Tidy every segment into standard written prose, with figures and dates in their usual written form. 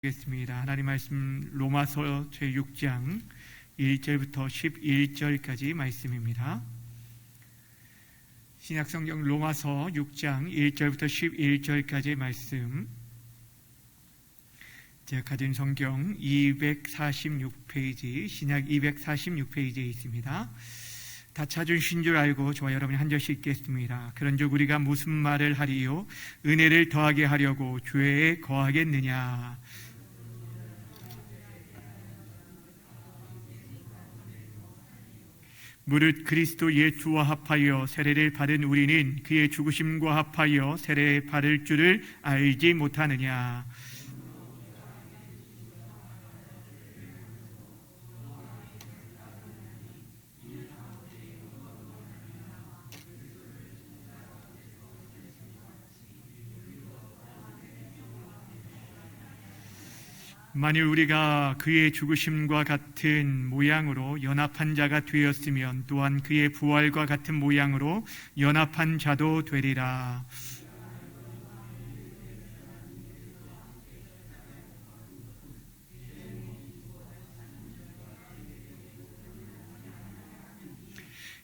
겠습니다. 하나님 말씀 로마서 제6장 1절부터 11절까지 말씀입니다. 신약성경 로마서 6장 1절부터 11절까지 말씀, 제가 가진 성경 246페이지, 신약 246페이지에 있습니다. 다 찾으신 줄 알고 저와 여러분이 한 절씩 읽겠습니다. 그런즉 우리가 무슨 말을 하리요? 은혜를 더하게 하려고 죄에 거하겠느냐? 무릇 그리스도 예수와 합하여 세례를 받은 우리는 그의 죽으심과 합하여 세례 받을 줄을 알지 못하느냐? 만일 우리가 그의 죽으심과 같은 모양으로 연합한 자가 되었으면 또한 그의 부활과 같은 모양으로 연합한 자도 되리라.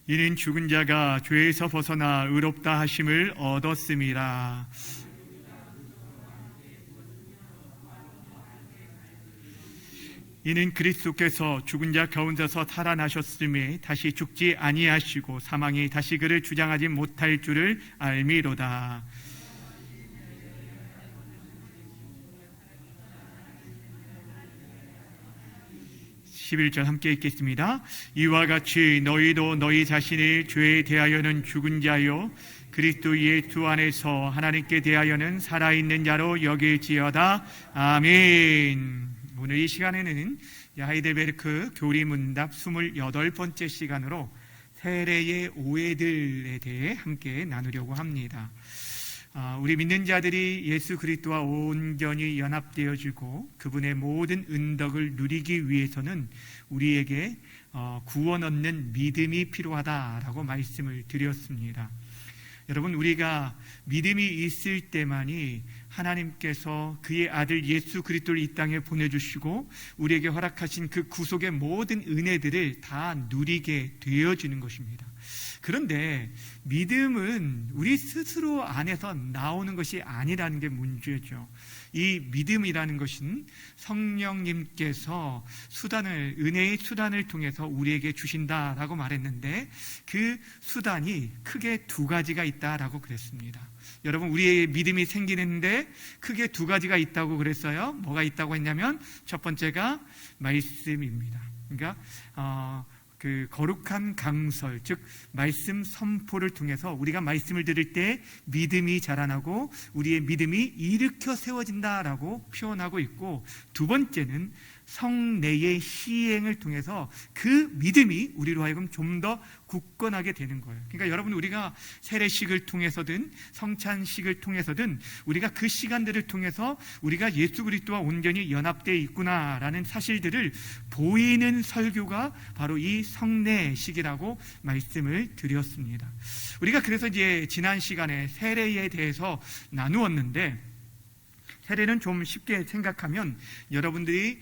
이는 죽은 자가 죄에서 벗어나 의롭다 하심을 얻었음이라. 이는 그리스도께서 죽은 자 가운데서 살아나셨음에 다시 죽지 아니하시고 사망이 다시 그를 주장하지 못할 줄을 알미로다. (11절) 함께 읽겠습니다. 이와 같이 너희도 너희 자신의 죄에 대하여는 죽은 자요 그리스도 예수 안에서 하나님께 대하여는 살아있는 자로 여길지어다. 아멘. 오늘 이 시간에는 하이델베르크 교리문답 28번째 시간으로 세례의 오해들에 대해 함께 나누려고 합니다. 우리 믿는 자들이 예수 그리스도와 온전히 연합되어지고 그분의 모든 은덕을 누리기 위해서는 우리에게 구원 얻는 믿음이 필요하다라고 말씀을 드렸습니다. 여러분, 우리가 믿음이 있을 때만이 하나님께서 그의 아들 예수 그리스도를 이 땅에 보내주시고 우리에게 허락하신 그 구속의 모든 은혜들을 다 누리게 되어지는 것입니다. 그런데 믿음은 우리 스스로 안에서 나오는 것이 아니라는 게 문제죠. 이 믿음이라는 것은 성령님께서 은혜의 수단을 통해서 우리에게 주신다라고 말했는데 그 수단이 크게 두 가지가 있다라고 그랬습니다. 여러분, 우리의 믿음이 생기는데 크게 두 가지가 있다고 그랬어요. 뭐가 있다고 했냐면 첫 번째가 말씀입니다. 그러니까 그 거룩한 강설, 즉 말씀 선포를 통해서 우리가 말씀을 들을 때 믿음이 자라나고 우리의 믿음이 일으켜 세워진다라고 표현하고 있고, 두 번째는 성례의 시행을 통해서 그 믿음이 우리로 하여금 좀 더 굳건하게 되는 거예요. 그러니까 여러분, 우리가 세례식을 통해서든 성찬식을 통해서든 우리가 그 시간들을 통해서 우리가 예수 그리스도와 온전히 연합되어 있구나라는 사실들을 보이는 설교가 바로 이 성례식이라고 말씀을 드렸습니다. 우리가 그래서 이제 지난 시간에 세례에 대해서 나누었는데, 세례는 좀 쉽게 생각하면 여러분들이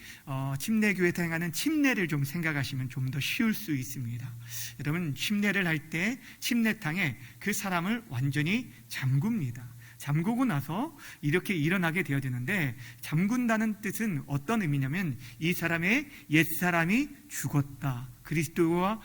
침례교회에서 행하는 침례를 좀 생각하시면 좀 더 쉬울 수 있습니다. 여러분, 침례를 할 때 침례탕에 그 사람을 완전히 잠굽니다. 잠그고 나서 이렇게 일어나게 되어지는데, 잠근다는 뜻은 어떤 의미냐면 이 사람의 옛사람이 죽었다, 그리스도와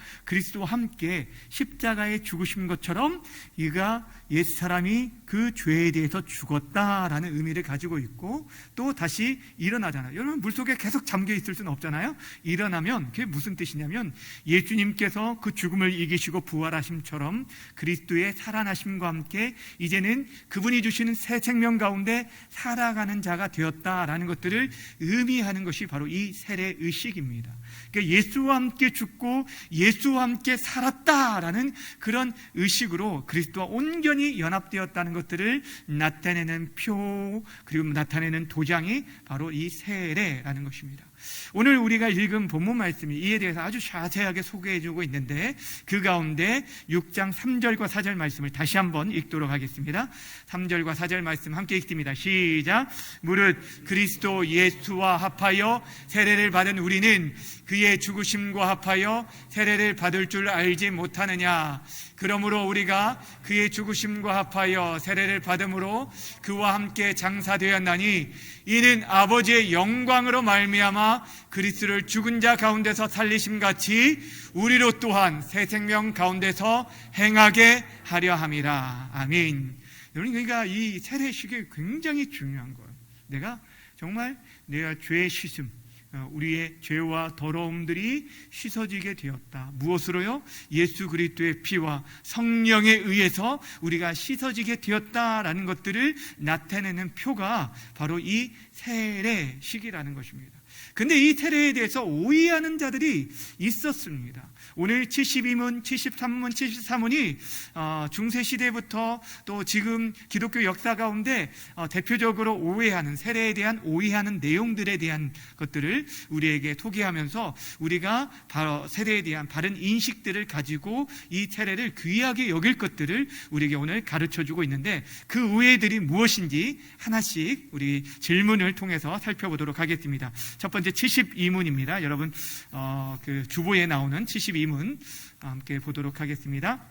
함께 십자가에 죽으신 것처럼 이가 옛사람이 그 죄에 대해서 죽었다라는 의미를 가지고 있고, 또 다시 일어나잖아요. 여러분, 물속에 계속 잠겨 있을 수는 없잖아요. 일어나면 그게 무슨 뜻이냐면 예수님께서 그 죽음을 이기시고 부활하심처럼 그리스도의 살아나심과 함께 이제는 그분이 주시는 새 생명 가운데 살아가는 자가 되었다라는 것들을 의미하는 것이 바로 이 세례의식입니다. 그러니까 예수와 함께 죽고 예수와 함께 살았다라는 그런 의식으로 그리스도와 온전히 연합되었다는 것들을 나타내는 표, 그리고 나타내는 도장이 바로 이 세례라는 것입니다. 오늘 우리가 읽은 본문 말씀이 이에 대해서 아주 자세하게 소개해주고 있는데, 그 가운데 6장 3절과 4절 말씀을 다시 한번 읽도록 하겠습니다. 3절과 4절 말씀 함께 읽습니다. 시작. 무릇 그리스도 예수와 합하여 세례를 받은 우리는 그의 죽으심과 합하여 세례를 받을 줄 알지 못하느냐. 그러므로 우리가 그의 죽으심과 합하여 세례를 받음으로 그와 함께 장사되었나니 이는 아버지의 영광으로 말미암아 그리스도를 죽은 자 가운데서 살리심 같이 우리로 또한 새 생명 가운데서 행하게 하려 함이라. 아멘. 여러분, 그러니까 이 세례식이 굉장히 중요한 거예요. 내가 죄의 씻음, 우리의 죄와 더러움들이 씻어지게 되었다. 무엇으로요? 예수 그리스도의 피와 성령에 의해서 우리가 씻어지게 되었다라는 것들을 나타내는 표가 바로 이 세례식이라는 것입니다. 근데 이 세례에 대해서 오해하는 자들이 있었습니다. 오늘 72문, 73문, 74문이 중세시대부터 또 지금 기독교 역사 가운데 대표적으로 오해하는, 세례에 대한 오해하는 내용들에 대한 것들을 우리에게 소개하면서 우리가 바로 세례에 대한 바른 인식들을 가지고 이 세례를 귀하게 여길 것들을 우리에게 오늘 가르쳐주고 있는데, 그 오해들이 무엇인지 하나씩 우리 질문을 통해서 살펴보도록 하겠습니다. 첫 번째 72문입니다. 여러분 그 주보에 나오는 72문 함께 보도록 하겠습니다.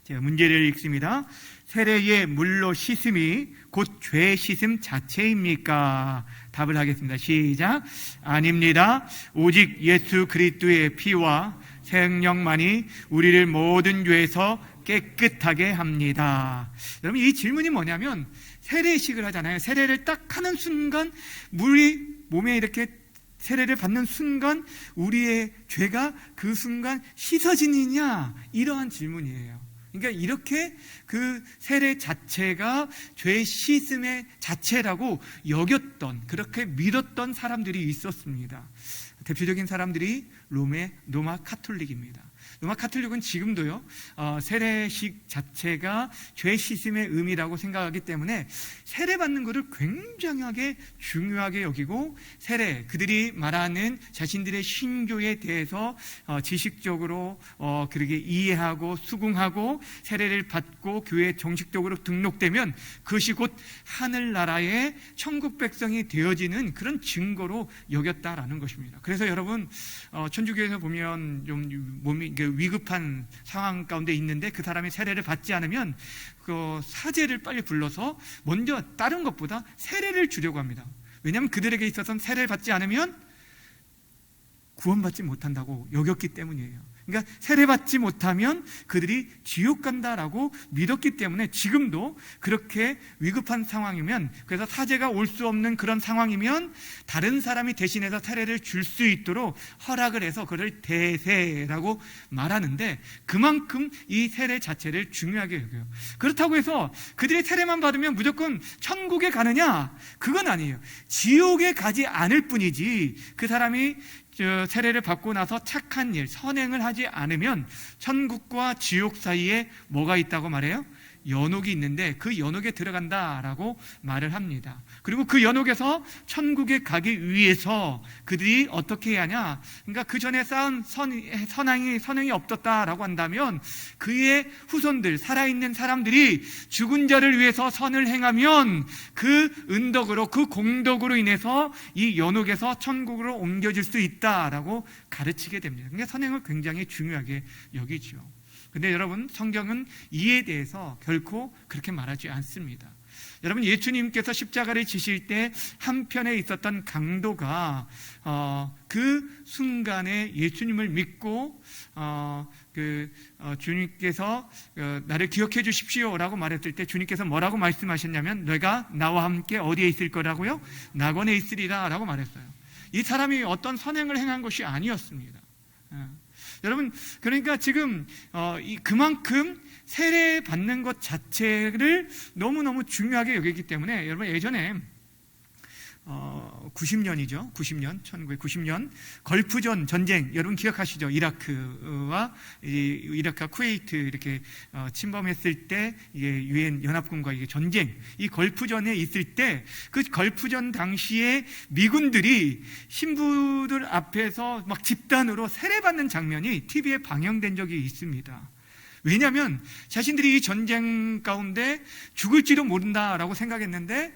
제가 문제를 읽습니다. 세례의 물로 씻음이 곧 죄 씻음 자체입니까? 답을 하겠습니다. 시작. 아닙니다. 오직 예수 그리스도의 피와 생명만이 우리를 모든 죄에서 깨끗하게 합니다. 여러분, 이 질문이 뭐냐면, 세례식을 하잖아요. 세례를 딱 하는 순간 물이 몸에 이렇게 세례를 받는 순간 우리의 죄가 그 순간 씻어지느냐, 이러한 질문이에요. 그러니까 이렇게 그 세례 자체가 죄 씻음의 자체라고 여겼던, 그렇게 믿었던 사람들이 있었습니다. 대표적인 사람들이 로마 카톨릭입니다. 로마 카톨릭은 지금도요, 세례식 자체가 죄 씻음의 의미라고 생각하기 때문에 세례받는 것을 굉장하게 중요하게 여기고, 그들이 말하는 자신들의 신교에 대해서 지식적으로 그렇게 이해하고 수긍하고 세례를 받고 교회에 정식적으로 등록되면 그것이 곧 하늘나라의 천국 백성이 되어지는 그런 증거로 여겼다라는 것입니다. 그래서 여러분, 천주교에서 보면 좀 몸이 위급한 상황 가운데 있는데 그 사람이 세례를 받지 않으면 그 사제를 빨리 불러서 먼저 다른 것보다 세례를 주려고 합니다. 왜냐하면 그들에게 있어서는 세례를 받지 않으면 구원받지 못한다고 여겼기 때문이에요. 그러니까 세례받지 못하면 그들이 지옥 간다라고 믿었기 때문에 지금도 그렇게 위급한 상황이면, 그래서 사제가 올 수 없는 그런 상황이면 다른 사람이 대신해서 세례를 줄 수 있도록 허락을 해서 그를 대세라고 말하는데, 그만큼 이 세례 자체를 중요하게 여겨요. 그렇다고 해서 그들이 세례만 받으면 무조건 천국에 가느냐? 그건 아니에요. 지옥에 가지 않을 뿐이지, 그 사람이 세례를 받고 나서 착한 일, 선행을 하지 않으면 천국과 지옥 사이에 뭐가 있다고 말해요? 연옥이 있는데 그 연옥에 들어간다라고 말을 합니다. 그리고 그 연옥에서 천국에 가기 위해서 그들이 어떻게 해야 하냐? 그러니까 그 전에 쌓은 선행이 없었다라고 한다면 그의 후손들, 살아있는 사람들이 죽은 자를 위해서 선을 행하면 그 은덕으로, 그 공덕으로 인해서 이 연옥에서 천국으로 옮겨질 수 있다라고 가르치게 됩니다. 그러니까 선행을 굉장히 중요하게 여기죠. 근데 여러분, 성경은 이에 대해서 결코 그렇게 말하지 않습니다. 여러분, 예수님께서 십자가를 지실 때 한편에 있었던 강도가 그 순간에 예수님을 믿고 주님께서 나를 기억해 주십시오라고 말했을 때 주님께서 뭐라고 말씀하셨냐면, 너가 나와 함께 어디에 있을 거라고요? 낙원에 있으리라 라고 말했어요. 이 사람이 어떤 선행을 행한 것이 아니었습니다. 여러분, 그러니까 지금 그만큼 세례 받는 것 자체를 너무너무 중요하게 여기기 때문에, 여러분, 예전에 90년이죠. 1990년 걸프전 전쟁, 여러분 기억하시죠? 이라크와 쿠웨이트 이렇게 침범했을 때 이게 유엔 연합군과 이게 전쟁, 이 걸프전에 있을 때 그 걸프전 당시에 미군들이 신부들 앞에서 막 집단으로 세례받는 장면이 TV에 방영된 적이 있습니다. 왜냐하면 자신들이 이 전쟁 가운데 죽을지도 모른다라고 생각했는데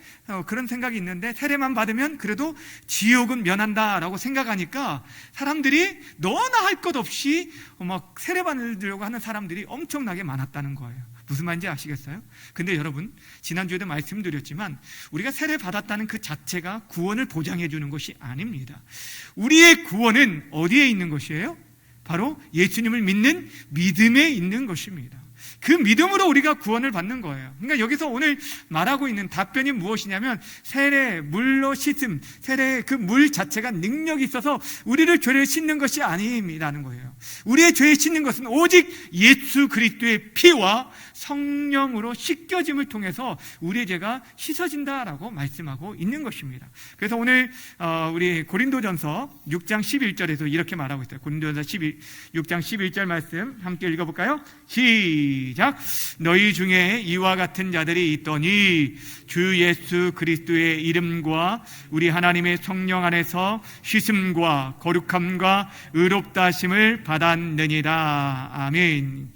그런 생각이 있는데 세례만 받으면 그래도 지옥은 면한다라고 생각하니까 사람들이 너나 할 것 없이 막 세례받으려고 하는 사람들이 엄청나게 많았다는 거예요. 무슨 말인지 아시겠어요? 근데 여러분, 지난주에도 말씀드렸지만 우리가 세례 받았다는 그 자체가 구원을 보장해 주는 것이 아닙니다. 우리의 구원은 어디에 있는 것이에요? 바로 예수님을 믿는 믿음에 있는 것입니다. 그 믿음으로 우리가 구원을 받는 거예요. 그러니까 여기서 오늘 말하고 있는 답변이 무엇이냐면 세례, 물로 씻음, 세례의 그 물 자체가 능력이 있어서 우리를 죄를 씻는 것이 아니라는 거예요. 우리의 죄를 씻는 것은 오직 예수 그리스도의 피와 성령으로 씻겨짐을 통해서 우리의 죄가 씻어진다라고 말씀하고 있는 것입니다. 그래서 오늘 우리 고린도전서 6장 11절에서 이렇게 말하고 있어요. 고린도전서 6장 11절 말씀 함께 읽어볼까요? 시작. 너희 중에 이와 같은 자들이 있더니 주 예수 그리스도의 이름과 우리 하나님의 성령 안에서 씻음과 거룩함과 의롭다 하심을 받았느니라. 아멘.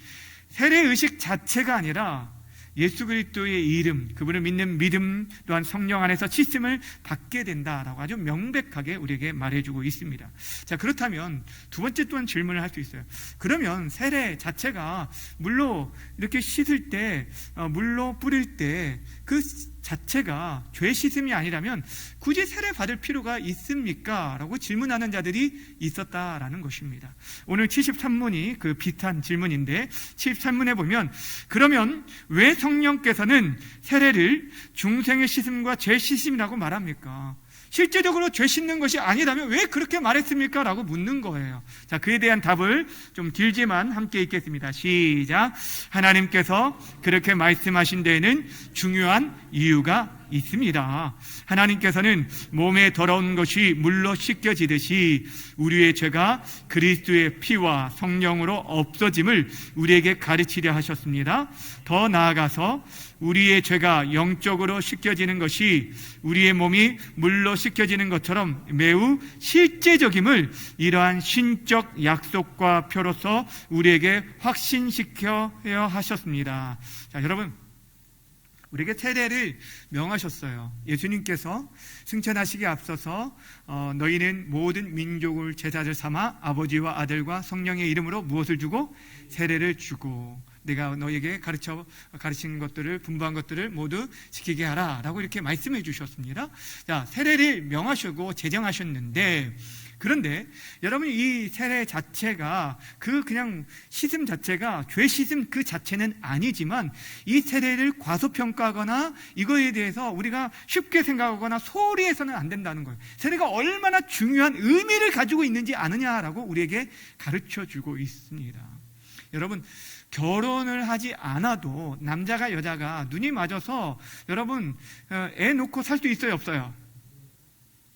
세례의식 자체가 아니라 예수 그리스도의 이름, 그분을 믿는 믿음 또한 성령 안에서 씻음을 받게 된다라고 아주 명백하게 우리에게 말해주고 있습니다. 자, 그렇다면 두 번째 또한 질문을 할 수 있어요. 그러면 세례 자체가 물로 이렇게 씻을 때, 물로 뿌릴 때 그 자체가 죄 씻음이 아니라면 굳이 세례 받을 필요가 있습니까? 라고 질문하는 자들이 있었다라는 것입니다. 오늘 73문이 그 비슷한 질문인데 73문에 보면 그러면 왜 성령께서는 세례를 중생의 씻음과 죄 씻음이라고 말합니까? 실제적으로 죄 씻는 것이 아니라면 왜 그렇게 말했습니까? 라고 묻는 거예요. 자, 그에 대한 답을 좀 길지만 함께 읽겠습니다. 시작. 하나님께서 그렇게 말씀하신 데에는 중요한 이유가 있습니다. 하나님께서는 몸에 더러운 것이 물로 씻겨지듯이 우리의 죄가 그리스도의 피와 성령으로 없어짐을 우리에게 가르치려 하셨습니다. 더 나아가서 우리의 죄가 영적으로 씻겨지는 것이 우리의 몸이 물로 씻겨지는 것처럼 매우 실제적임을 이러한 신적 약속과 표로서 우리에게 확신시켜야 하셨습니다. 자, 여러분, 우리에게 세례를 명하셨어요. 예수님께서 승천하시기에 앞서서 너희는 모든 민족을 제자들 삼아 아버지와 아들과 성령의 이름으로 무엇을 주고? 세례를 주고 내가 너에게 가르친 것들을, 분부한 것들을 모두 지키게 하라 라고 이렇게 말씀해 주셨습니다. 자, 세례를 명하시고 제정하셨는데, 그런데 여러분, 이 세례 자체가 그냥 씻음 자체가 죄 씻음 그 자체는 아니지만 이 세례를 과소평가하거나 이거에 대해서 우리가 쉽게 생각하거나 소홀히 해서는 안 된다는 거예요. 세례가 얼마나 중요한 의미를 가지고 있는지 아느냐라고 우리에게 가르쳐 주고 있습니다. 여러분, 결혼을 하지 않아도 남자가 여자가 눈이 맞아서 여러분 애 놓고 살 수 있어요, 없어요?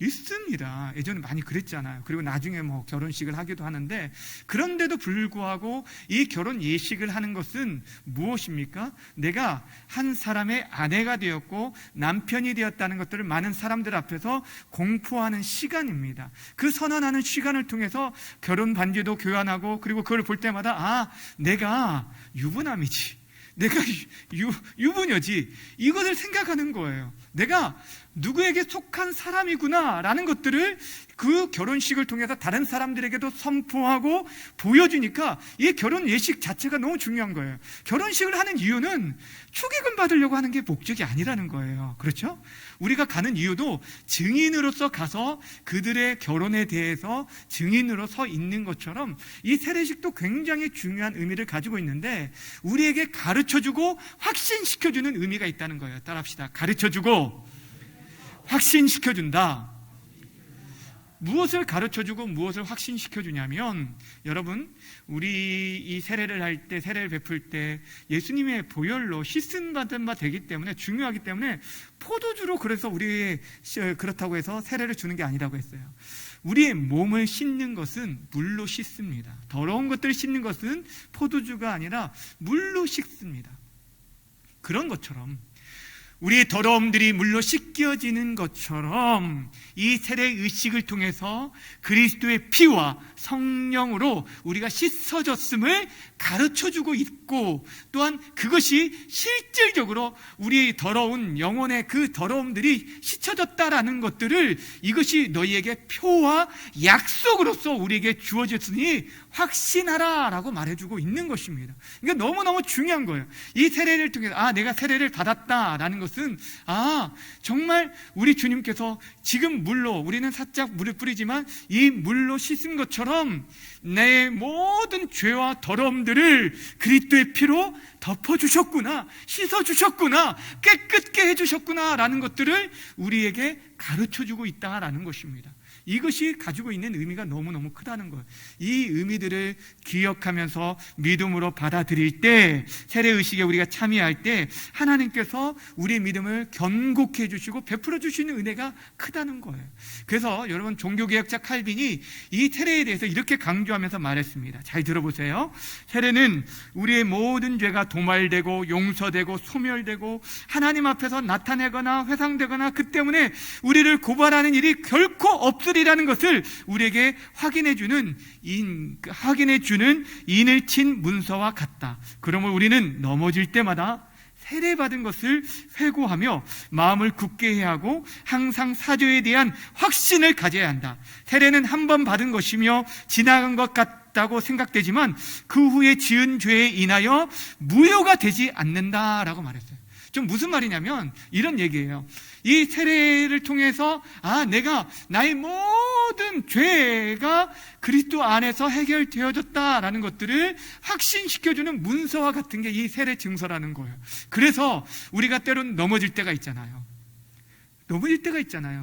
있습니다. 예전에 많이 그랬잖아요. 그리고 나중에 결혼식을 하기도 하는데, 그런데도 불구하고 이 결혼 예식을 하는 것은 무엇입니까? 내가 한 사람의 아내가 되었고 남편이 되었다는 것들을 많은 사람들 앞에서 공포하는 시간입니다. 그 선언하는 시간을 통해서 결혼 반지도 교환하고, 그리고 그걸 볼 때마다 내가 유부남이지, 내가 유부녀지, 이것을 생각하는 거예요. 내가 누구에게 속한 사람이구나 라는 것들을 그 결혼식을 통해서 다른 사람들에게도 선포하고 보여주니까 이 결혼 예식 자체가 너무 중요한 거예요. 결혼식을 하는 이유는 축의금 받으려고 하는 게 목적이 아니라는 거예요. 그렇죠? 우리가 가는 이유도 증인으로서 가서 그들의 결혼에 대해서 증인으로 서 있는 것처럼 이 세례식도 굉장히 중요한 의미를 가지고 있는데, 우리에게 가르쳐주고 확신시켜주는 의미가 있다는 거예요. 따라합시다. 가르쳐주고 확신시켜준다. 무엇을 가르쳐주고 무엇을 확신시켜주냐면, 여러분, 우리 이 세례를 할 때, 세례를 베풀 때 예수님의 보혈로 씻음받은 바 되기 때문에, 중요하기 때문에 포도주로 그래서 우리 그렇다고 해서 세례를 주는 게 아니라고 했어요. 우리의 몸을 씻는 것은 물로 씻습니다. 더러운 것들을 씻는 것은 포도주가 아니라 물로 씻습니다. 그런 것처럼 우리의 더러움들이 물로 씻겨지는 것처럼 이 세례 의식을 통해서 그리스도의 피와 성령으로 우리가 씻어졌음을 가르쳐주고 있고, 또한 그것이 실질적으로 우리의 더러운 영혼의 그 더러움들이 씻어졌다라는 것들을, 이것이 너희에게 표와 약속으로서 우리에게 주어졌으니 확신하라 라고 말해주고 있는 것입니다. 그러니까 너무너무 중요한 거예요. 이 세례를 통해서 내가 세례를 받았다라는 것은 정말 우리 주님께서 지금 물로, 우리는 살짝 물을 뿌리지만 이 물로 씻은 것처럼 내 모든 죄와 더러움들을 그리스도의 피로 덮어주셨구나, 씻어주셨구나, 깨끗게 해주셨구나 라는 것들을 우리에게 가르쳐주고 있다라는 것입니다. 이것이 가지고 있는 의미가 너무너무 크다는 거예요. 이 의미들을 기억하면서 믿음으로 받아들일 때, 세례의식에 우리가 참여할 때 하나님께서 우리의 믿음을 견고케 해주시고 베풀어 주시는 은혜가 크다는 거예요. 그래서 여러분, 종교개혁자 칼빈이 이 세례에 대해서 이렇게 강조하면서 말했습니다. 잘 들어보세요. 세례는 우리의 모든 죄가 도말되고 용서되고 소멸되고 하나님 앞에서 나타내거나 회상되거나 그 때문에 우리를 고발하는 일이 결코 없으리라는 것을 우리에게 확인해주는 인을 친 문서와 같다. 그러므로 우리는 넘어질 때마다 세례받은 것을 회고하며 마음을 굳게 해야 하고 항상 사죄에 대한 확신을 가져야 한다. 세례는 한 번 받은 것이며 지나간 것 같다고 생각되지만 그 후에 지은 죄에 인하여 무효가 되지 않는다라고 말했어요. 좀 무슨 말이냐면 이런 얘기예요. 이 세례를 통해서 내가 나의 모든 죄가 그리스도 안에서 해결되어졌다라는 것들을 확신시켜주는 문서와 같은 게 이 세례 증서라는 거예요. 그래서 우리가 때론 넘어질 때가 있잖아요.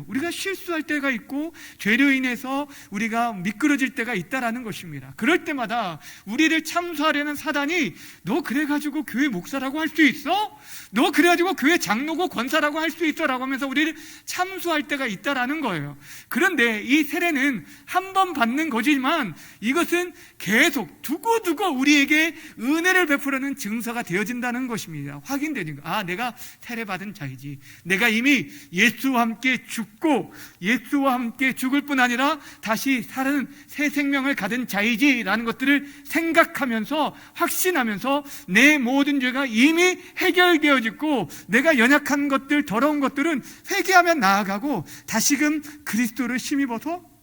우리가 실수할 때가 있고 죄로 인해서 우리가 미끄러질 때가 있다라는 것입니다. 그럴 때마다 우리를 참수하려는 사단이 너 그래가지고 교회 목사라고 할 수 있어? 너 그래가지고 교회 장로고 권사라고 할 수 있어? 라고 하면서 우리를 참수할 때가 있다라는 거예요. 그런데 이 세례는 한 번 받는 거지만 이것은 계속 두고두고 우리에게 은혜를 베푸려는 증서가 되어진다는 것입니다. 확인되는 거. 내가 세례받은 자이지. 내가 이미 예수와 함께 죽고 예수와 함께 죽을 뿐 아니라 다시 사는 새 생명을 가진 자이지라는 것들을 생각하면서 확신하면서 내 모든 죄가 이미 해결되어졌고 내가 연약한 것들, 더러운 것들은 회개하며 나아가고 다시금 그리스도를 힘입어서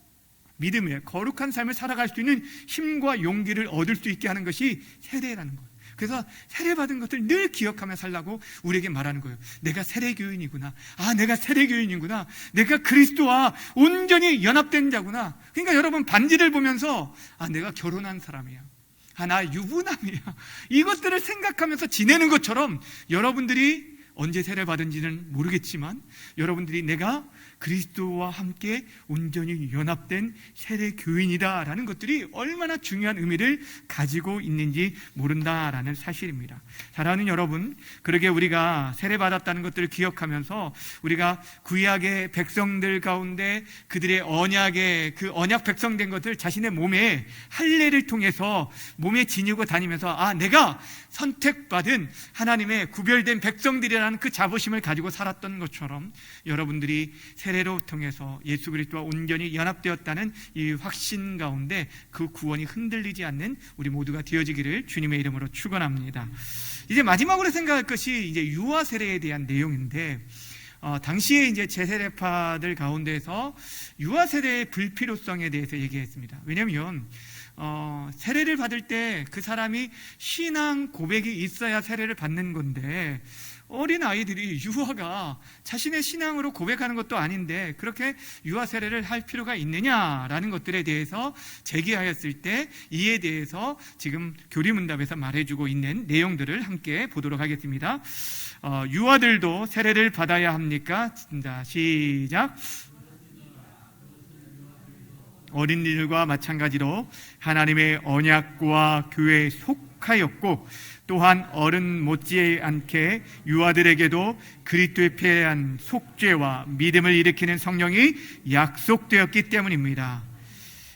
믿음의 거룩한 삶을 살아갈 수 있는 힘과 용기를 얻을 수 있게 하는 것이 세례라는 거예요. 그래서 세례받은 것을 늘 기억하며 살라고 우리에게 말하는 거예요. 내가 세례교인이구나. 내가 세례교인이구나. 내가 그리스도와 온전히 연합된 자구나. 그러니까 여러분, 반지를 보면서 내가 결혼한 사람이야. 나 유부남이야. 이것들을 생각하면서 지내는 것처럼 여러분들이 언제 세례받은지는 모르겠지만 여러분들이 내가 그리스도와 함께 온전히 연합된 세례교인이다라는 것들이 얼마나 중요한 의미를 가지고 있는지 모른다라는 사실입니다. 사랑하는 여러분, 그러게 우리가 세례받았다는 것들을 기억하면서 우리가 구약의 백성들 가운데 그들의 언약의 그 언약 백성된 것들 자신의 몸에 할례를 통해서 몸에 지니고 다니면서 내가 선택받은 하나님의 구별된 백성들이라는 그 자부심을 가지고 살았던 것처럼 여러분들이 세례로 통해서 예수 그리스도와 온전히 연합되었다는 이 확신 가운데 그 구원이 흔들리지 않는 우리 모두가 되어지기를 주님의 이름으로 축원합니다. 이제 마지막으로 생각할 것이 이제 유아 세례에 대한 내용인데, 당시에 이제 제세례파들 가운데서 유아 세례의 불필요성에 대해서 얘기했습니다. 왜냐하면 세례를 받을 때 그 사람이 신앙 고백이 있어야 세례를 받는 건데, 어린 아이들이 유아가 자신의 신앙으로 고백하는 것도 아닌데 그렇게 유아 세례를 할 필요가 있느냐라는 것들에 대해서 제기하였을 때 이에 대해서 지금 교리문답에서 말해주고 있는 내용들을 함께 보도록 하겠습니다. 유아들도 세례를 받아야 합니까? 시작. 어린이들과 마찬가지로 하나님의 언약과 교회에 속하였고, 또한 어른 못지않게 유아들에게도 그리스도의 패한 속죄와 믿음을 일으키는 성령이 약속되었기 때문입니다.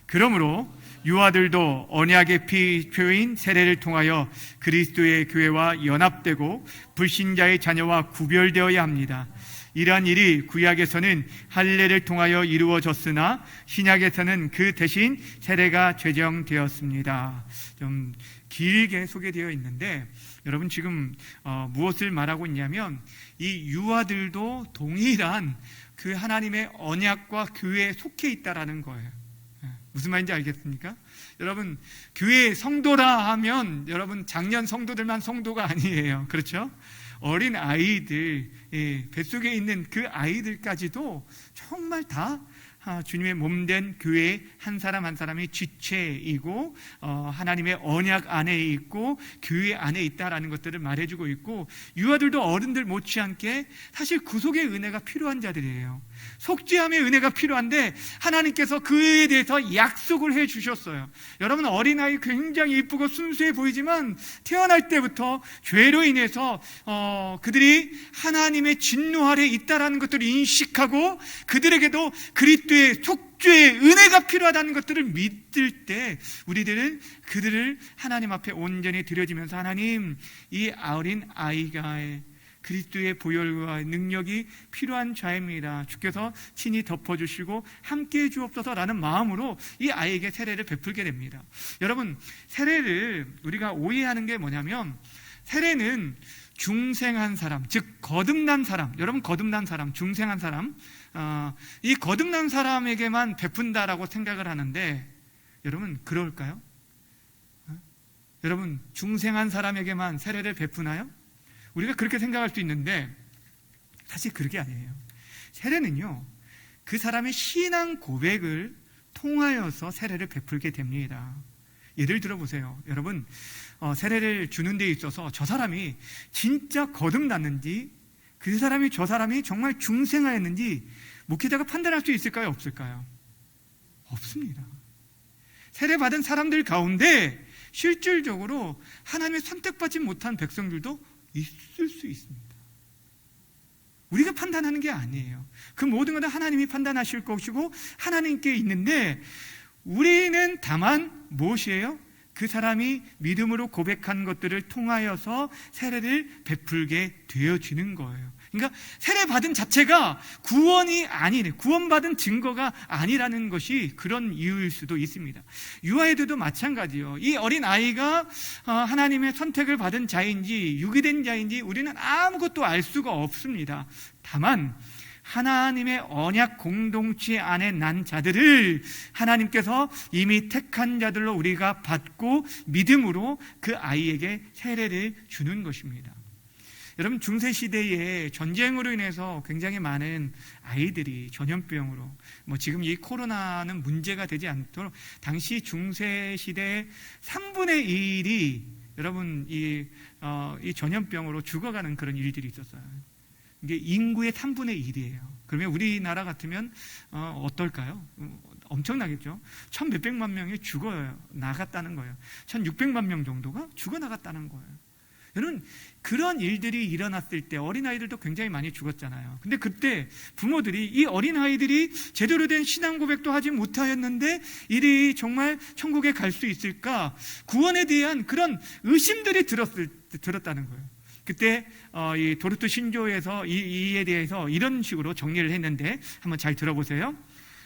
그러므로 유아들도 언약의 표인 세례를 통하여 그리스도의 교회와 연합되고 불신자의 자녀와 구별되어야 합니다. 이러한 일이 구약에서는 할례를 통하여 이루어졌으나 신약에서는 그 대신 세례가 제정되었습니다. 좀 길게 소개되어 있는데, 여러분 지금 무엇을 말하고 있냐면, 이 유아들도 동일한 그 하나님의 언약과 교회에 속해 있다라는 거예요. 무슨 말인지 알겠습니까? 여러분, 교회 성도라 하면 여러분 작년 성도들만 성도가 아니에요. 그렇죠? 어린 아이들, 뱃속에 있는 그 아이들까지도 정말 다 주님의 몸된 교회 한 사람 한 사람이 지체이고 하나님의 언약 안에 있고 교회 안에 있다라는 것들을 말해주고 있고, 유아들도 어른들 못지않게 사실 구속의 은혜가 필요한 자들이에요. 속죄함의 은혜가 필요한데 하나님께서 그에 대해서 약속을 해 주셨어요. 여러분, 어린아이 굉장히 이쁘고 순수해 보이지만 태어날 때부터 죄로 인해서 그들이 하나님의 진노 아래 있다라는 것들을 인식하고 그들에게도 그리스도의 속죄의 은혜가 필요하다는 것들을 믿을 때 우리들은 그들을 하나님 앞에 온전히 드려지면서, 하나님, 이 어린 아이가 그리스도의 보혈과 능력이 필요한 자입니다. 주께서 친히 덮어주시고 함께해 주옵소서라는 마음으로 이 아이에게 세례를 베풀게 됩니다. 여러분, 세례를 우리가 오해하는 게 뭐냐면, 세례는 중생한 사람, 즉 거듭난 사람, 여러분 거듭난 사람, 중생한 사람, 이 거듭난 사람에게만 베푼다라고 생각을 하는데, 여러분 그럴까요? 여러분, 중생한 사람에게만 세례를 베푸나요? 우리가 그렇게 생각할 수 있는데 사실 그게 아니에요. 세례는요, 그 사람의 신앙 고백을 통하여서 세례를 베풀게 됩니다. 예를 들어 보세요. 여러분, 세례를 주는 데 있어서 저 사람이 진짜 거듭났는지, 그 사람이 저 사람이 정말 중생하였는지 목회자가 판단할 수 있을까요? 없을까요? 없습니다. 세례받은 사람들 가운데 실질적으로 하나님의 선택받지 못한 백성들도 있을 수 있습니다. 우리가 판단하는 게 아니에요. 그 모든 것은 하나님이 판단하실 것이고 하나님께 있는데, 우리는 다만 무엇이에요? 그 사람이 믿음으로 고백한 것들을 통하여서 세례를 베풀게 되어지는 거예요. 그러니까 세례받은 자체가 구원이 아니네, 구원받은 증거가 아니라는 것이 그런 이유일 수도 있습니다. 유아애들도 마찬가지요. 이 어린 아이가 하나님의 선택을 받은 자인지 유기된 자인지 우리는 아무것도 알 수가 없습니다. 다만 하나님의 언약 공동체 안에 난 자들을 하나님께서 이미 택한 자들로 우리가 받고 믿음으로 그 아이에게 세례를 주는 것입니다. 여러분, 중세시대에 전쟁으로 인해서 굉장히 많은 아이들이 전염병으로, 지금 이 코로나는 문제가 되지 않도록 당시 중세시대의 3분의 1이 여러분 이 전염병으로 죽어가는 그런 일들이 있었어요. 이게 인구의 3분의 1이에요. 그러면 우리나라 같으면 어떨까요? 엄청나겠죠. 1,몇백만 명이 죽어 나갔다는 거예요. 1,600만 명 정도가 죽어 나갔다는 거예요. 여러분, 그런 일들이 일어났을 때 어린아이들도 굉장히 많이 죽었잖아요. 근데 그때 부모들이 이 어린아이들이 제대로 된 신앙 고백도 하지 못하였는데 이들이 정말 천국에 갈 수 있을까? 구원에 대한 그런 의심들이 들었다는 거예요. 그때 이 도르트 신조에서 이에 대해서 이런 식으로 정리를 했는데 한번 잘 들어보세요.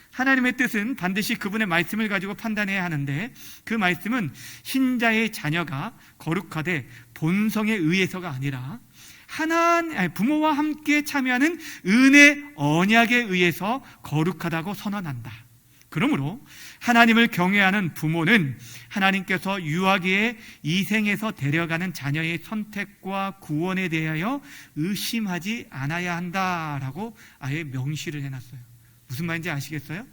하나님의 뜻은 반드시 그분의 말씀을 가지고 판단해야 하는데, 그 말씀은 신자의 자녀가 거룩하되 본성에 의해서가 아니라 부모와 함께 참여하는 은혜 언약에 의해서 거룩하다고 선언한다. 그러므로 하나님을 경외하는 부모는 하나님께서 유아기에 이생에서 데려가는 자녀의 선택과 구원에 대하여 의심하지 않아야 한다라고 아예 명시를 해놨어요. 무슨 말인지 아시겠어요?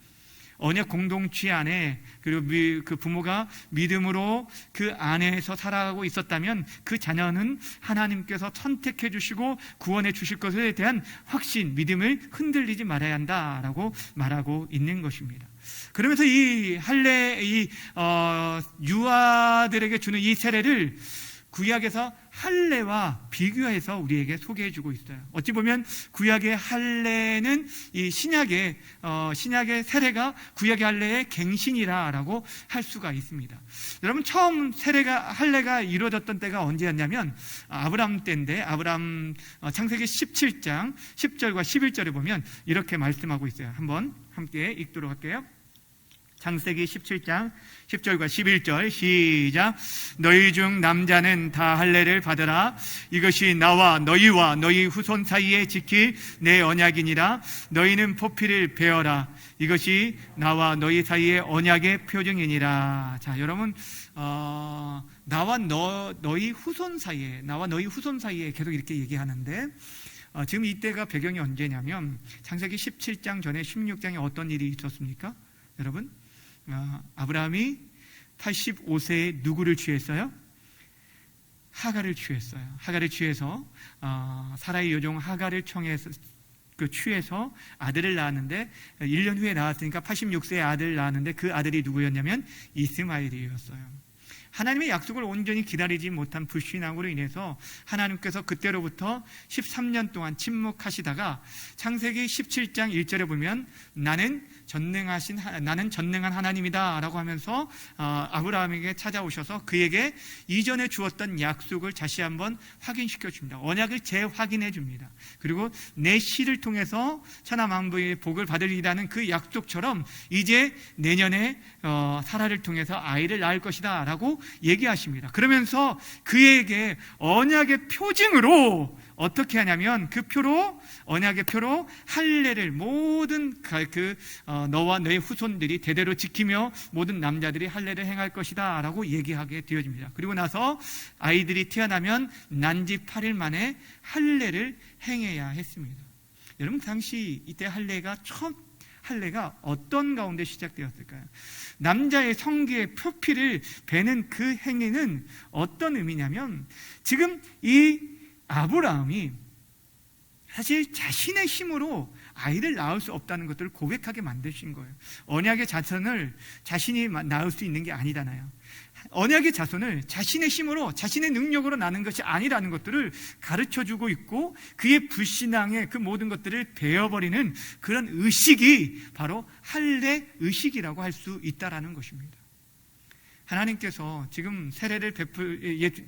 언약 공동체 안에, 그리고 그 부모가 믿음으로 그 안에서 살아가고 있었다면 그 자녀는 하나님께서 선택해 주시고 구원해 주실 것에 대한 확신, 믿음을 흔들리지 말아야 한다라고 말하고 있는 것입니다. 그러면서 이 유아들에게 주는 이 세례를 구약에서 할례와 비교해서 우리에게 소개해 주고 있어요. 어찌 보면 구약의 할례는 이 신약의 세례가 구약의 할례의 갱신이라고 할 수가 있습니다. 여러분, 처음 할례가 이루어졌던 때가 언제였냐면 아브라함 때인데, 아브라함 창세기 17장 10절과 11절에 보면 이렇게 말씀하고 있어요. 한번 함께 읽도록 할게요. 창세기 17장 10절과 11절 시작. 너희 중 남자는 다 할례를 받으라. 이것이 나와 너희와 너희 후손 사이에 지킬 내 언약이니라. 너희는 포피를 베어라. 이것이 나와 너희 사이의 언약의 표징이니라. 자, 여러분, 나와 너희 후손 사이에 계속 이렇게 얘기하는데, 지금 이때가 배경이 언제냐면 창세기 17장 전에 16장에 어떤 일이 있었습니까? 여러분, 아브라함이 85세에 누구를 취했어요? 하갈을 취했어요. 하갈을 취해서 사라의 여종 하갈을 취해서 아들을 낳았는데, 1년 후에 낳았으니까 86세에 아들을 낳았는데 그 아들이 누구였냐면 이스마엘이었어요. 하나님의 약속을 온전히 기다리지 못한 불신앙으로 인해서 하나님께서 그때로부터 13년 동안 침묵하시다가 창세기 17장 1절에 보면 나는 전능한 하나님이다 라고 하면서 아브라함에게 찾아오셔서 그에게 이전에 주었던 약속을 다시 한번 확인시켜 줍니다. 언약을 재확인해 줍니다. 그리고 내 씨를 통해서 천하만국의 복을 받으리라는 그 약속처럼 이제 내년에 사라를 통해서 아이를 낳을 것이다 라고 얘기하십니다. 그러면서 그에게 언약의 표징으로 어떻게 하냐면 언약의 표로 할례를 모든 너와 너의 후손들이 대대로 지키며 모든 남자들이 할례를 행할 것이다 라고 얘기하게 되어집니다. 그리고 나서 아이들이 태어나면 난지 8일 만에 할례를 행해야 했습니다. 여러분, 당시 이때 할례가 어떤 가운데 시작되었을까요? 남자의 성기의 표피를 베는 그 행위는 어떤 의미냐면, 지금 이 아브라함이 사실 자신의 힘으로 아이를 낳을 수 없다는 것들을 고백하게 만드신 거예요. 언약의 자손을 자신이 낳을 수 있는 게 아니잖아요. 언약의 자손을 자신의 힘으로, 자신의 능력으로 낳는 것이 아니라는 것들을 가르쳐주고 있고, 그의 불신앙의 그 모든 것들을 베어버리는 그런 의식이 바로 할례 의식이라고 할 수 있다라는 것입니다. 하나님께서 지금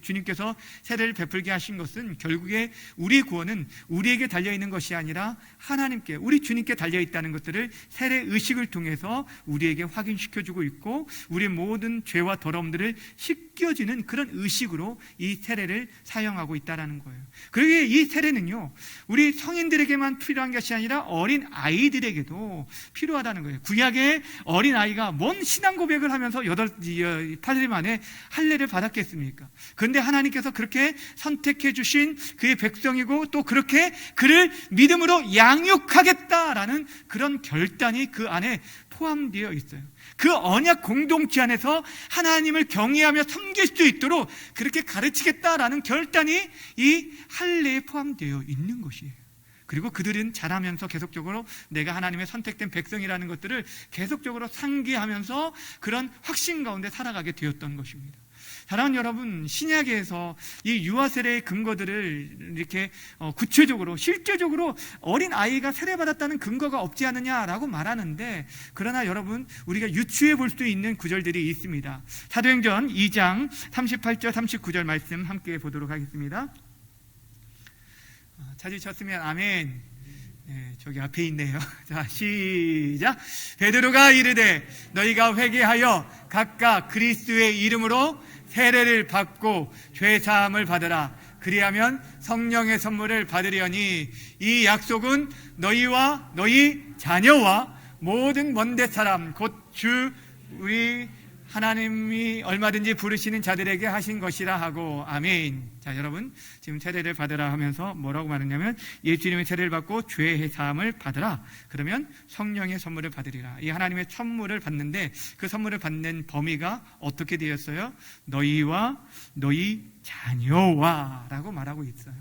주님께서 세례를 베풀게 하신 것은 결국에 우리 구원은 우리에게 달려있는 것이 아니라 하나님께, 우리 주님께 달려있다는 것들을 세례 의식을 통해서 우리에게 확인시켜주고 있고, 우리의 모든 죄와 더러움들을 씻겨지는 그런 의식으로 이 세례를 사용하고 있다는 거예요. 그리고 이 세례는요, 우리 성인들에게만 필요한 것이 아니라 어린 아이들에게도 필요하다는 거예요. 구약의 어린 아이가 뭔 신앙 고백을 하면서 8일 만에 할례를 받았겠습니까? 그런데 하나님께서 그렇게 선택해 주신 그의 백성이고, 또 그렇게 그를 믿음으로 양육하겠다라는 그런 결단이 그 안에 포함되어 있어요. 그 언약 공동체 안에서 하나님을 경외하며 섬길 수 있도록 그렇게 가르치겠다라는 결단이 이 할례에 포함되어 있는 것이에요. 그리고 그들은 자라면서 계속적으로 내가 하나님의 선택된 백성이라는 것들을 계속적으로 상기하면서 그런 확신 가운데 살아가게 되었던 것입니다. 사랑하는 여러분, 신약에서 이 유아 세례의 근거들을 이렇게 구체적으로, 실제적으로 어린 아이가 세례받았다는 근거가 없지 않느냐라고 말하는데, 그러나 여러분, 우리가 유추해 볼 수 있는 구절들이 있습니다. 사도행전 2장 38절 39절 말씀 함께 보도록 하겠습니다. 찾으셨으면 아멘. 네, 저기 앞에 있네요. 자, 시작. 베드로가 이르되 너희가 회개하여 각각 그리스도의 이름으로 세례를 받고 죄 사함을 받으라. 그리하면 성령의 선물을 받으려니 이 약속은 너희와 너희 자녀와 모든 먼데 사람 곧 주 우리 하나님이 얼마든지 부르시는 자들에게 하신 것이라 하고 아멘. 자, 여러분 지금 세례를 받으라 하면서 뭐라고 말했냐면 예수님의 세례를 받고 죄의 사함을 받으라. 그러면 성령의 선물을 받으리라. 이 하나님의 선물을 받는데 그 선물을 받는 범위가 어떻게 되었어요? 너희와 너희 자녀와 라고 말하고 있어요.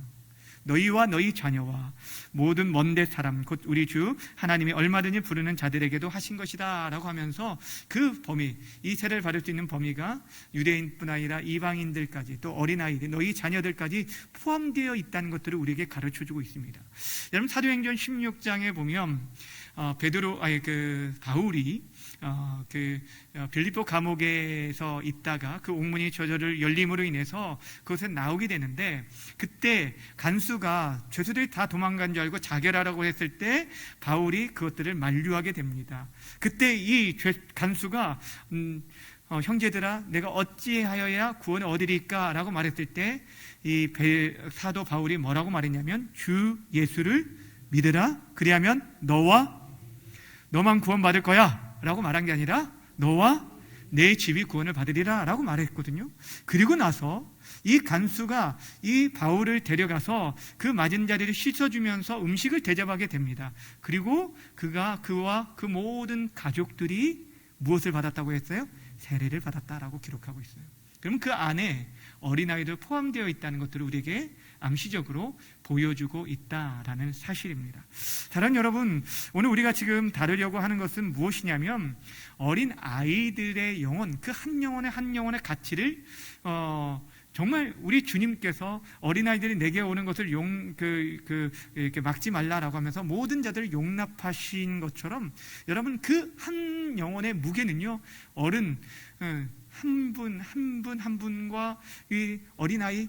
너희와 너희 자녀와 모든 먼데 사람 곧 우리 주 하나님이 얼마든지 부르는 자들에게도 하신 것이다 라고 하면서 그 범위, 이 세례를 받을 수 있는 범위가 유대인뿐 아니라 이방인들까지 또 어린아이들, 너희 자녀들까지 포함되어 있다는 것들을 우리에게 가르쳐주고 있습니다. 여러분 사도행전 16장에 보면 바울이 빌립보 감옥에서 있다가 그 옥문이 저절을 열림으로 인해서 그것에 나오게 되는데, 그때 간수가 죄수들이 다 도망간 줄 알고 자결하라고 했을 때 바울이 그것들을 만류하게 됩니다. 그때 이 간수가 형제들아 내가 어찌하여야 구원을 얻으리까 라고 말했을 때 이 사도 바울이 뭐라고 말했냐면 주 예수를 믿으라. 그리하면 너만 구원받을 거야 라고 말한 게 아니라 너와 내 집이 구원을 받으리라 라고 말했거든요. 그리고 나서 이 간수가 이 바울을 데려가서 그 맞은 자리를 씻어주면서 음식을 대접하게 됩니다. 그리고 그와 그 모든 가족들이 무엇을 받았다고 했어요? 세례를 받았다라고 기록하고 있어요. 그럼 그 안에 어린아이들 포함되어 있다는 것들을 우리에게 암시적으로 보여주고 있다라는 사실입니다. 사랑하는 여러분, 오늘 우리가 지금 다루려고 하는 것은 무엇이냐면 어린 아이들의 영혼, 그 한 영혼의 가치를 정말 우리 주님께서 어린아이들이 내게 오는 것을 이렇게 막지 말라라고 하면서 모든 자들을 용납하신 것처럼 여러분 그 한 영혼의 무게는요, 어른 한 분과 이 어린아이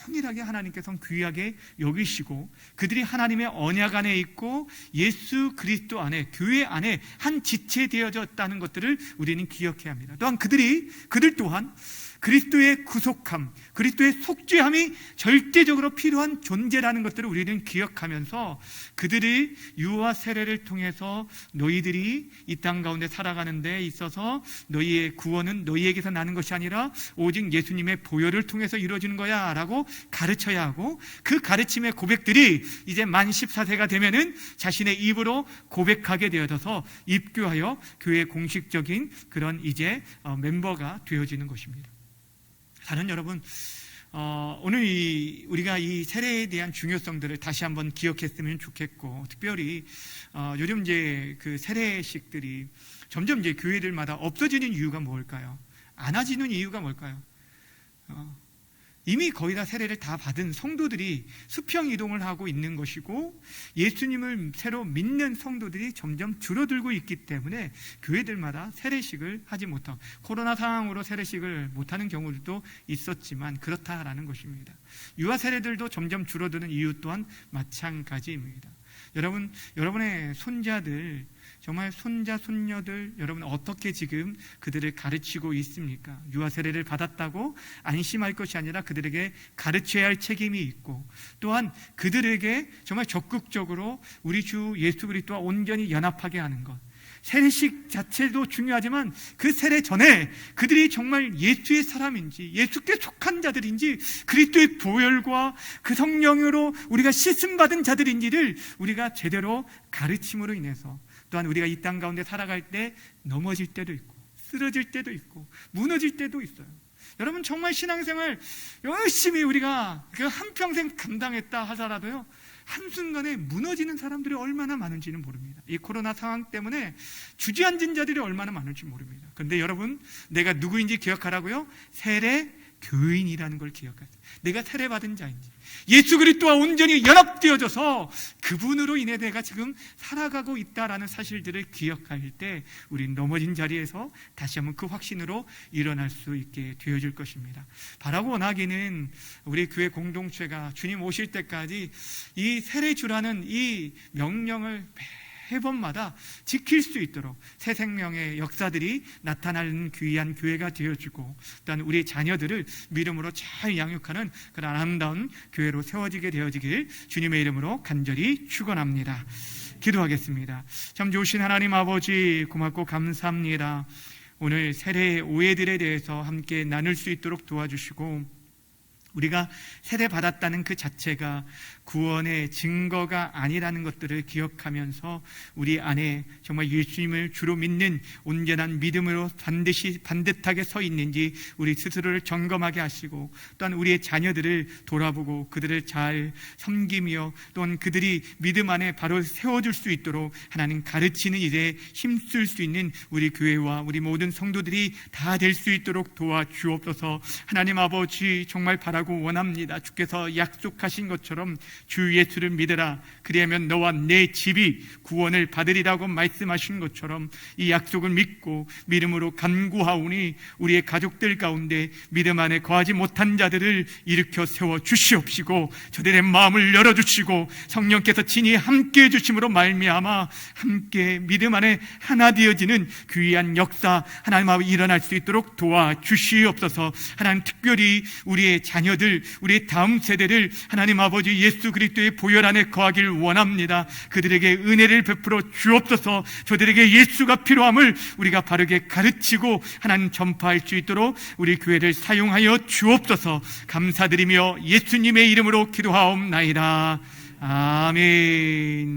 통일하게 하나님께서 귀하게 여기시고 그들이 하나님의 언약 안에 있고 예수 그리스도 안에, 교회 안에 한 지체 되어졌다는 것들을 우리는 기억해야 합니다. 또한 그들 또한 그리스도의 구속함, 그리스도의 속죄함이 절대적으로 필요한 존재라는 것들을 우리는 기억하면서 그들이 유아 세례를 통해서 너희들이 이 땅 가운데 살아가는 데 있어서 너희의 구원은 너희에게서 나는 것이 아니라 오직 예수님의 보혈을 통해서 이루어지는 거야 라고 가르쳐야 하고, 그 가르침의 고백들이 이제 만 14세가 되면은 자신의 입으로 고백하게 되어져서 입교하여 교회의 공식적인 그런 이제 멤버가 되어지는 것입니다. 사랑하는 여러분, 오늘 우리가 이 세례에 대한 중요성들을 다시 한번 기억했으면 좋겠고, 특별히 요즘 이제 그 세례식들이 점점 이제 교회들마다 없어지는 이유가 뭘까요? 안 하지는 이유가 뭘까요? 이미 거의 다 세례를 다 받은 성도들이 수평 이동을 하고 있는 것이고, 예수님을 새로 믿는 성도들이 점점 줄어들고 있기 때문에 교회들마다 세례식을 하지 못하고, 코로나 상황으로 세례식을 못하는 경우도 있었지만 그렇다라는 것입니다. 유아 세례들도 점점 줄어드는 이유 또한 마찬가지입니다. 여러분의 손자들, 정말 손자, 손녀들, 여러분 어떻게 지금 그들을 가르치고 있습니까? 유아 세례를 받았다고 안심할 것이 아니라 그들에게 가르쳐야 할 책임이 있고, 또한 그들에게 정말 적극적으로 우리 주 예수 그리스도와 온전히 연합하게 하는 것, 세례식 자체도 중요하지만 그 세례 전에 그들이 정말 예수의 사람인지, 예수께 속한 자들인지, 그리스도의 보혈과 그 성령으로 우리가 씻음받은 자들인지를 우리가 제대로 가르침으로 인해서, 또한 우리가 이 땅 가운데 살아갈 때 넘어질 때도 있고 쓰러질 때도 있고 무너질 때도 있어요. 여러분 정말 신앙생활 열심히 우리가 그 한평생 감당했다 하더라도요, 한순간에 무너지는 사람들이 얼마나 많은지는 모릅니다. 이 코로나 상황 때문에 주저앉은 자들이 얼마나 많은지 모릅니다. 그런데 여러분, 내가 누구인지 기억하라고요? 세례 교인이라는 걸 기억하세요. 내가 세례받은 자인지, 예수 그리스도와 온전히 연합되어져서 그분으로 인해 내가 지금 살아가고 있다라는 사실들을 기억할 때 우린 넘어진 자리에서 다시 한번 그 확신으로 일어날 수 있게 되어질 것입니다. 바라고 원하기는 우리 교회 공동체가 주님 오실 때까지 이 세례주라는 이 명령을 매번마다 지킬 수 있도록 새 생명의 역사들이 나타나는 귀한 교회가 되어주고, 또한 우리 자녀들을 믿음으로 잘 양육하는 그런 아름다운 교회로 세워지게 되어지길 주님의 이름으로 간절히 축원합니다. 기도하겠습니다. 참 좋으신 하나님 아버지, 고맙고 감사합니다. 오늘 세례의 오해들에 대해서 함께 나눌 수 있도록 도와주시고, 우리가 세례받았다는 그 자체가 구원의 증거가 아니라는 것들을 기억하면서 우리 안에 정말 예수님을 주로 믿는 온전한 믿음으로 반듯하게 서 있는지 우리 스스로를 점검하게 하시고, 또한 우리의 자녀들을 돌아보고 그들을 잘 섬기며 또한 그들이 믿음 안에 바로 세워줄 수 있도록 하나님 가르치는 일에 힘쓸 수 있는 우리 교회와 우리 모든 성도들이 다 될 수 있도록 도와주옵소서. 하나님 아버지, 정말 바라고 원합니다. 주께서 약속하신 것처럼 주 예수를 믿으라, 그리하면 너와 내 집이 구원을 받으리라고 말씀하신 것처럼 이 약속을 믿고 믿음으로 간구하오니 우리의 가족들 가운데 믿음 안에 거하지 못한 자들을 일으켜 세워 주시옵시고, 저들의 마음을 열어주시고 성령께서 친히 함께해 주심으로 말미암아 함께 믿음 안에 하나 되어지는 귀한 역사 하나님 아버지 일어날 수 있도록 도와주시옵소서. 하나님, 특별히 우리의 자녀들, 우리의 다음 세대를 하나님 아버지 예수 그리스도의 보혈 안에 거하길 원합니다. 그들에게 은혜를 베풀어 주옵소서. 저들에게 예수가 필요함을 우리가 바르게 가르치고 하나님 전파할 수 있도록 우리 교회를 사용하여 주옵소서. 감사드리며 예수님의 이름으로 기도하옵나이다. 아멘.